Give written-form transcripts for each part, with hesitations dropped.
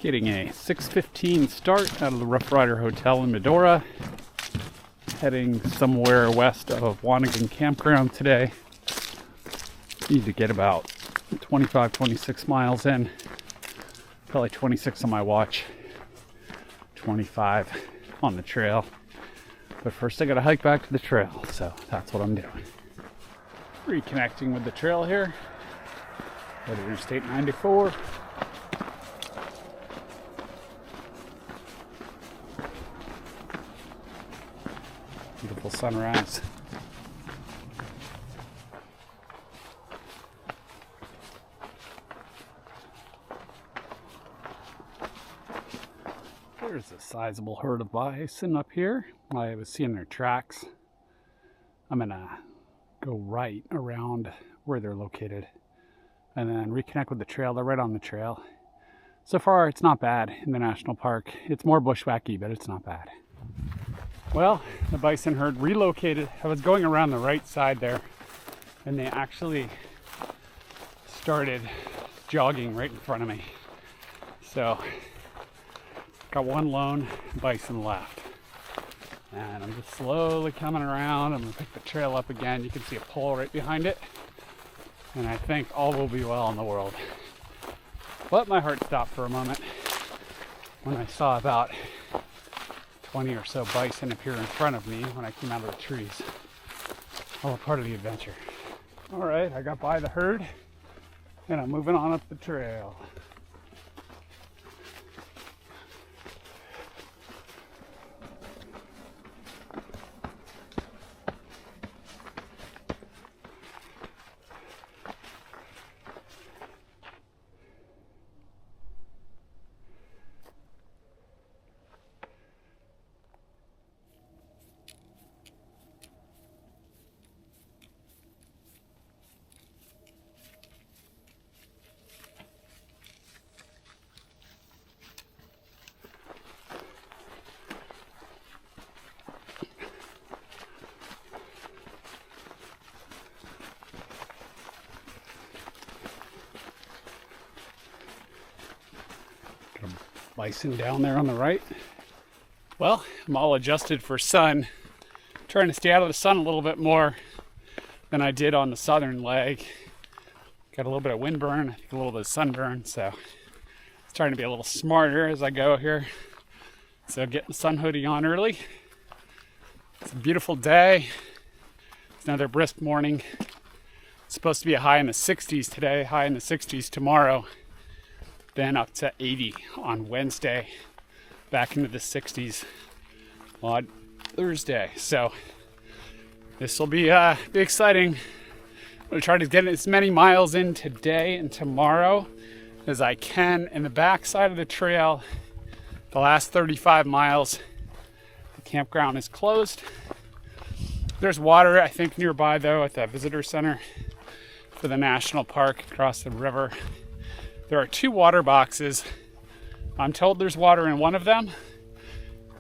Getting a 6:15 start out of the Rough Rider Hotel in Medora. Heading somewhere west of Wanigan Campground today. Need to get about 25-26 miles in. Probably 26 on my watch. 25 on the trail. But first I gotta hike back to the trail, so that's what I'm doing. Reconnecting with the trail here. At Interstate 94. Beautiful sunrise. There's a sizable herd of bison up here. I was seeing their tracks. I'm gonna go right around where they're located and then reconnect with the trail. They're right on the trail. So far, it's not bad in the national park. It's more bushwhacky, but it's not bad. Well, the bison herd relocated. I was going around the right side there, and they actually started jogging right in front of me. So, got one lone bison left. And I'm just slowly coming around. I'm gonna pick the trail up again. You can see a pole right behind it. And I think all will be well in the world. But my heart stopped for a moment when I saw about 20 or so bison appear in front of me when I came out of the trees. All a part of the adventure. All right, I got by the herd and I'm moving on up the trail. Bison down there on the right. Well, I'm all adjusted for sun. Trying to stay out of the sun a little bit more than I did on the southern leg. Got a little bit of windburn, I think a little bit of sunburn, so it's trying to be a little smarter as I go here. So getting the sun hoodie on early. It's a beautiful day. It's another brisk morning. It's supposed to be a high in the 60s today, high in the 60s tomorrow. Then up to 80 on Wednesday, back into the 60s on Thursday. So this will be exciting. I'm gonna try to get as many miles in today and tomorrow as I can. In the back side of the trail, the last 35 miles, the campground is closed. There's water, I think, nearby though at the visitor center for the national park across the river. There are 2 water boxes. I'm told there's water in one of them.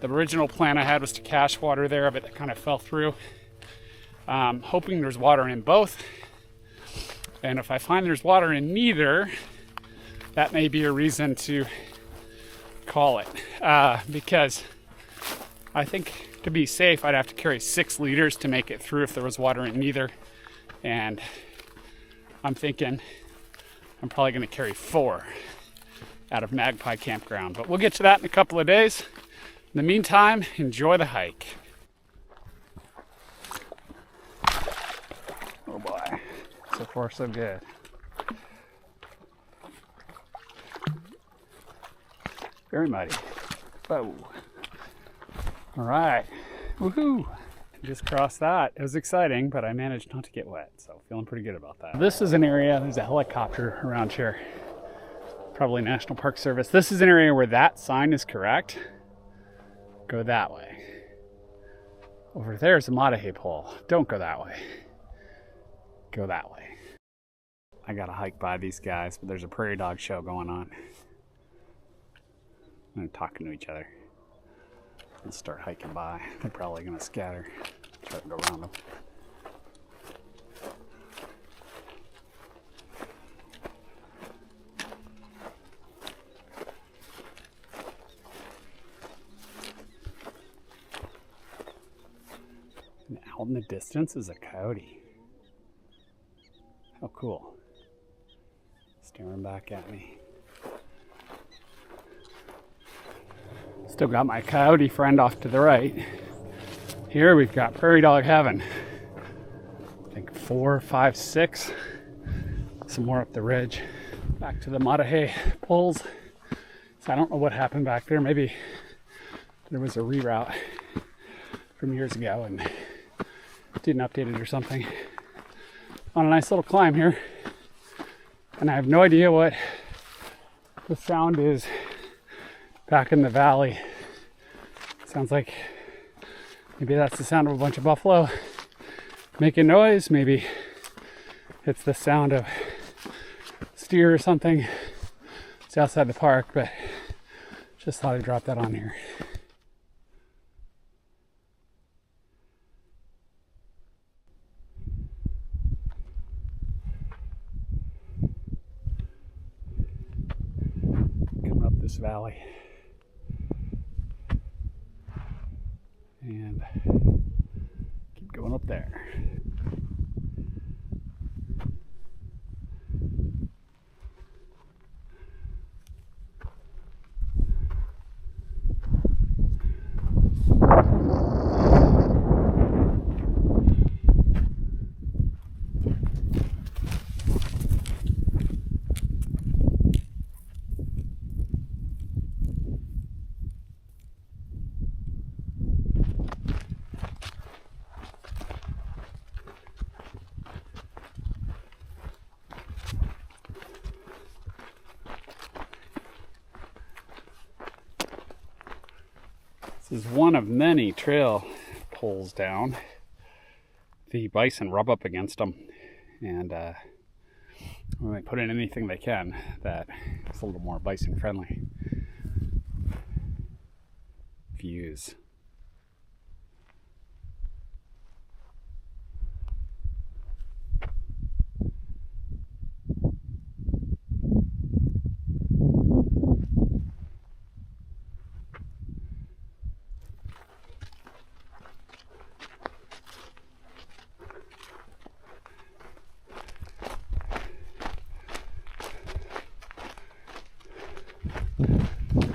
The original plan I had was to cache water there, but that kind of fell through. Hoping there's water in both. And if I find there's water in neither, that may be a reason to call it. Because I think to be safe, I'd have to carry 6 liters to make it through if there was water in neither. And I'm thinking I'm probably going to carry 4 out of Magpie Campground. But we'll get to that in a couple of days. In the meantime, enjoy the hike. Oh boy. So far, so good. Very muddy. Whoa. All right. Woohoo. Just crossed that. It was exciting, but I managed not to get wet, so feeling pretty good about that. This is an area, there's a helicopter around here. Probably National Park Service. This is an area where that sign is correct. Go that way. Over there's a Maah Daah Hey pole. Don't go that way. Go that way. I gotta hike by these guys, but there's a prairie dog show going on. They're talking to each other. Let's start hiking by. They're probably gonna scatter. Try to go around them. Out in the distance is a coyote. How cool. Staring back at me. Still got my coyote friend off to the right. Here we've got prairie dog heaven. I think 4, 5, 6. Some more up the ridge. Back to the Maah Daah Hey pulls. So I don't know what happened back there. Maybe there was a reroute from years ago and didn't update it or something. On a nice little climb here. And I have no idea what the sound is back in the valley. Sounds like maybe that's the sound of a bunch of buffalo making noise. Maybe it's the sound of steer or something. It's outside the park, but just thought I'd drop that on here. Coming up this valley. And keep going up there. This is one of many trail pulls down. The bison rub up against them, and when they put in anything they can that is a little more bison friendly views.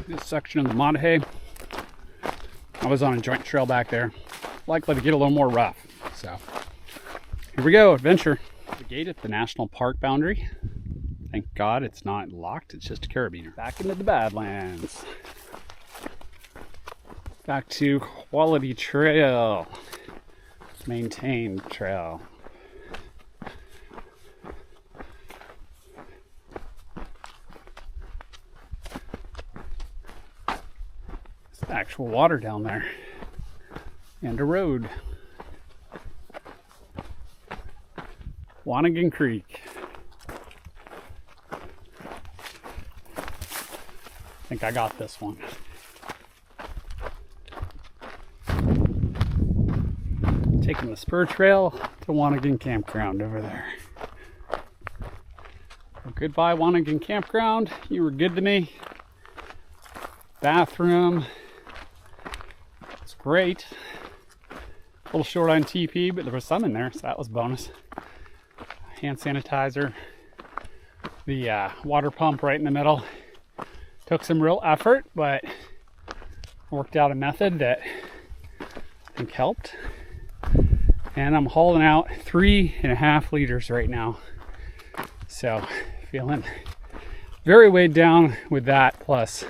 This section of the Maah Daah Hey, I was on a joint trail back there, likely to get a little more rough. So here we go, adventure. The gate at the national park boundary. Thank God it's not locked, it's just a carabiner. Back into the Badlands. Back to quality trail, maintained trail. Actual water down there and a road. Wanagan Creek. I think I got this one. Taking the spur trail to Wanagan Campground over there. Well, goodbye Wanagan Campground. You were good to me. Bathroom. Great. A little short on TP, but there was some in there, so that was a bonus. Hand sanitizer. The water pump right in the middle. Took some real effort, but worked out a method that I think helped. And I'm hauling out 3.5 liters right now. So feeling very weighed down with that, plus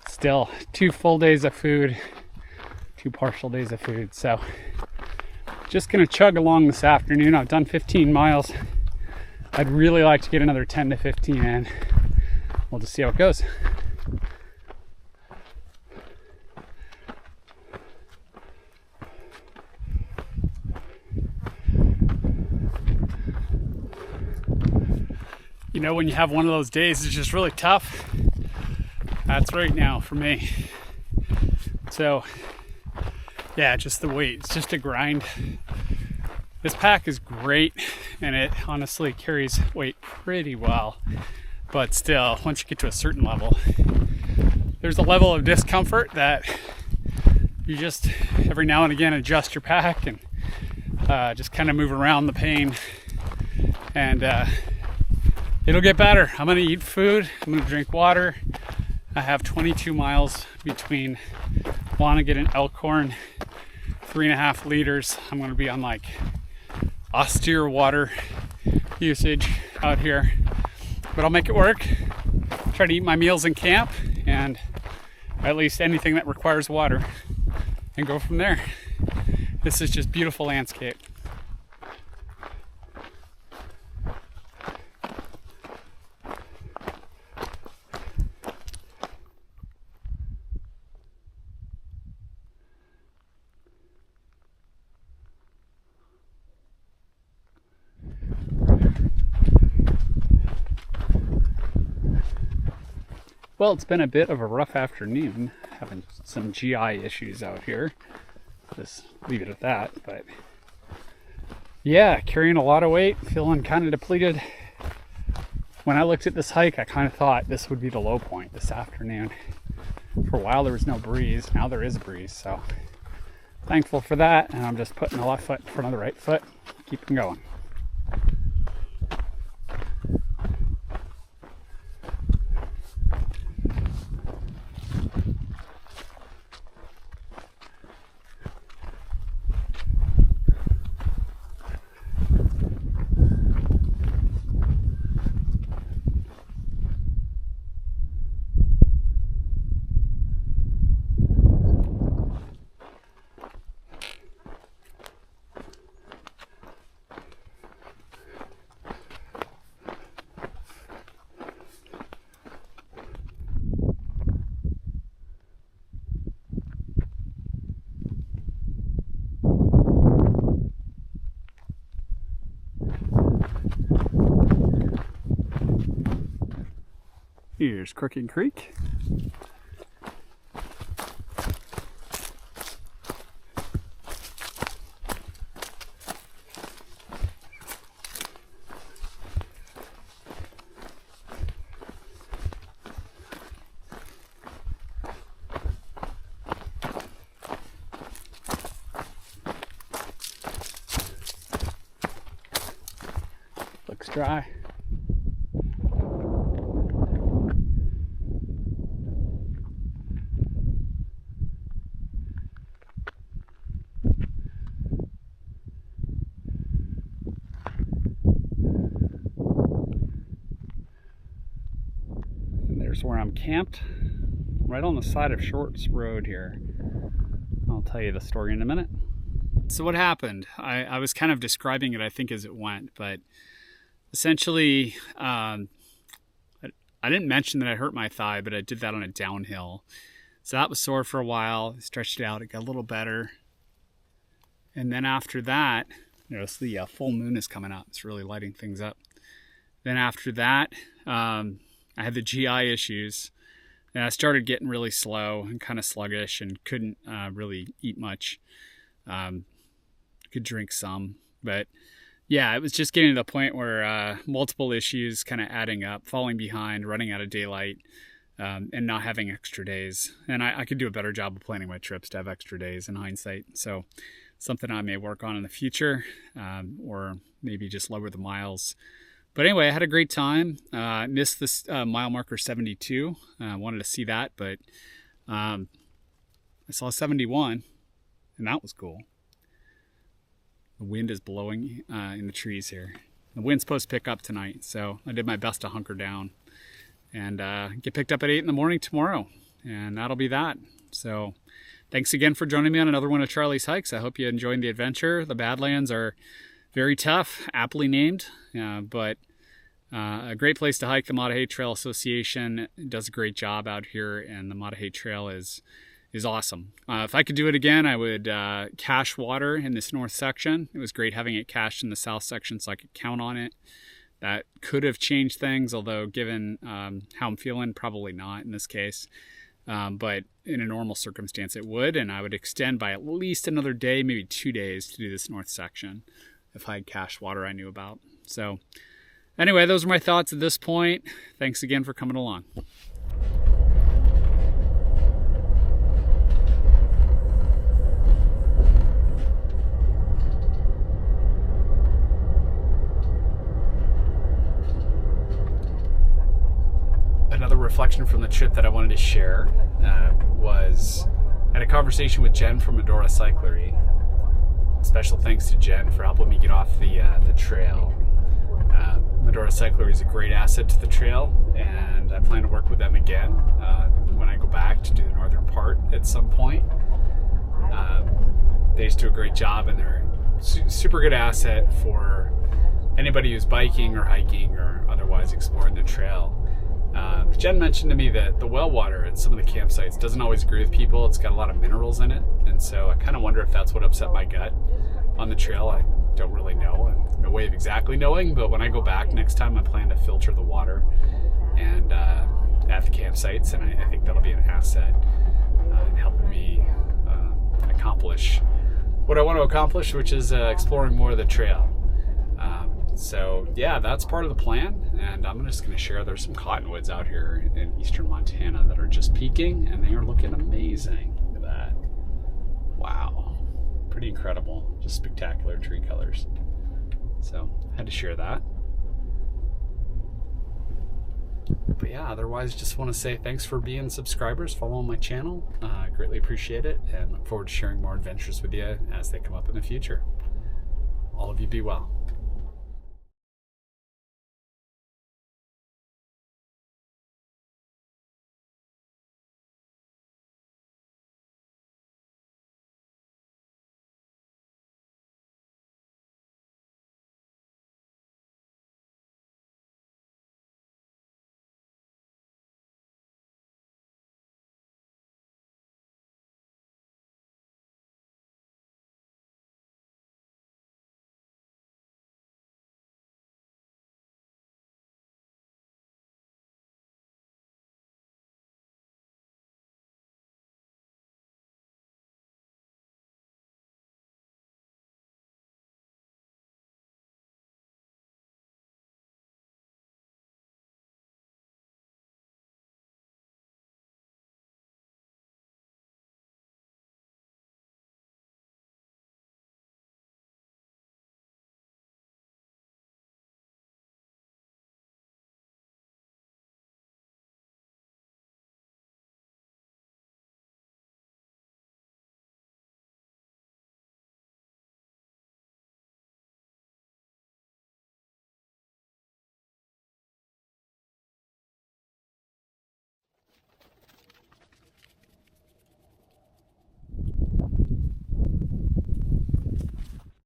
still 2 full days of food. 2 partial days of food. So just gonna chug along this afternoon. I've done 15 miles. I'd really like to get another 10 to 15 in. We'll just see how it goes. You know, when you have one of those days it's just really tough, that's right now for me. So yeah, just the weight, it's just a grind. This pack is great and it honestly carries weight pretty well, but still, once you get to a certain level, there's a level of discomfort that you just every now and again adjust your pack and just kind of move around the pain, and it'll get better. I'm gonna eat food, I'm gonna drink water. I have 22 miles between want to get an Elkhorn 3.5 liters. I'm gonna be on like austere water usage out here, but I'll make it work. Try to eat my meals in camp, and at least anything that requires water, and go from there. This is just beautiful landscape. Well, it's been a bit of a rough afternoon, having some GI issues out here. Just leave it at that. But yeah, carrying a lot of weight, feeling kind of depleted. When I looked at this hike, I kind of thought this would be the low point this afternoon. For a while there was no breeze, now there is a breeze, so thankful for that. And I'm just putting the left foot in front of the right foot, keeping going. Here's Crooked Creek. Looks dry. Where I'm camped, right on the side of Shorts Road here. I'll tell you the story in a minute. So what happened? I was kind of describing it, I think, as it went, but essentially, I didn't mention that I hurt my thigh, but I did that on a downhill. So that was sore for a while. I stretched it out, it got a little better. And then after that, notice the full moon is coming up. It's really lighting things up. Then after that, I had the GI issues, and I started getting really slow and kind of sluggish and couldn't really eat much. Could drink some, but yeah, it was just getting to the point where multiple issues kind of adding up, falling behind, running out of daylight, and not having extra days. And I could do a better job of planning my trips to have extra days in hindsight. So something I may work on in the future, or maybe just lower the miles. But anyway, I had a great time. Missed this mile marker 72. Wanted to see that, but I saw 71, and that was cool. The wind is blowing in the trees here. The wind's supposed to pick up tonight, so I did my best to hunker down and get picked up at 8 in the morning tomorrow, and that'll be that. So thanks again for joining me on another one of Charlie's hikes. I hope you enjoyed the adventure. The Badlands are very tough, aptly named, but a great place to hike. The Maah Daah Hey Trail Association does a great job out here, and the Maah Daah Hey Trail is awesome. If I could do it again, I would cache water in this north section. It was great having it cached in the south section so I could count on it. That could have changed things, although given how I'm feeling, probably not in this case. But in a normal circumstance it would, and I would extend by at least another day, maybe 2 days to do this north section if I had cached water I knew about. So anyway, those are my thoughts at this point. Thanks again for coming along. reflection from the trip that I wanted to share was I had a conversation with Jen from Medora Cyclery. Special thanks to Jen for helping me get off the trail. Medora Cyclery is a great asset to the trail, and I plan to work with them again when I go back to do the northern part at some point. They just do a great job, and they're super good asset for anybody who's biking or hiking or otherwise exploring the trail. Jen mentioned to me that the well water at some of the campsites doesn't always agree with people. It's got a lot of minerals in it, and so I kind of wonder if that's what upset my gut on the trail. I don't really know. I'm no way of exactly knowing, but when I go back next time, I plan to filter the water and at the campsites, and I think that'll be an asset in helping me accomplish what I want to accomplish, which is exploring more of the trail. So yeah, that's part of the plan, and I'm just going to share there's some cottonwoods out here in eastern Montana that are just peaking, and they are looking amazing. Look at that. Wow. Pretty incredible. Just spectacular tree colors. So I had to share that. But yeah, otherwise just want to say thanks for being subscribers, following my channel. I greatly appreciate it, and look forward to sharing more adventures with you as they come up in the future. All of you be well.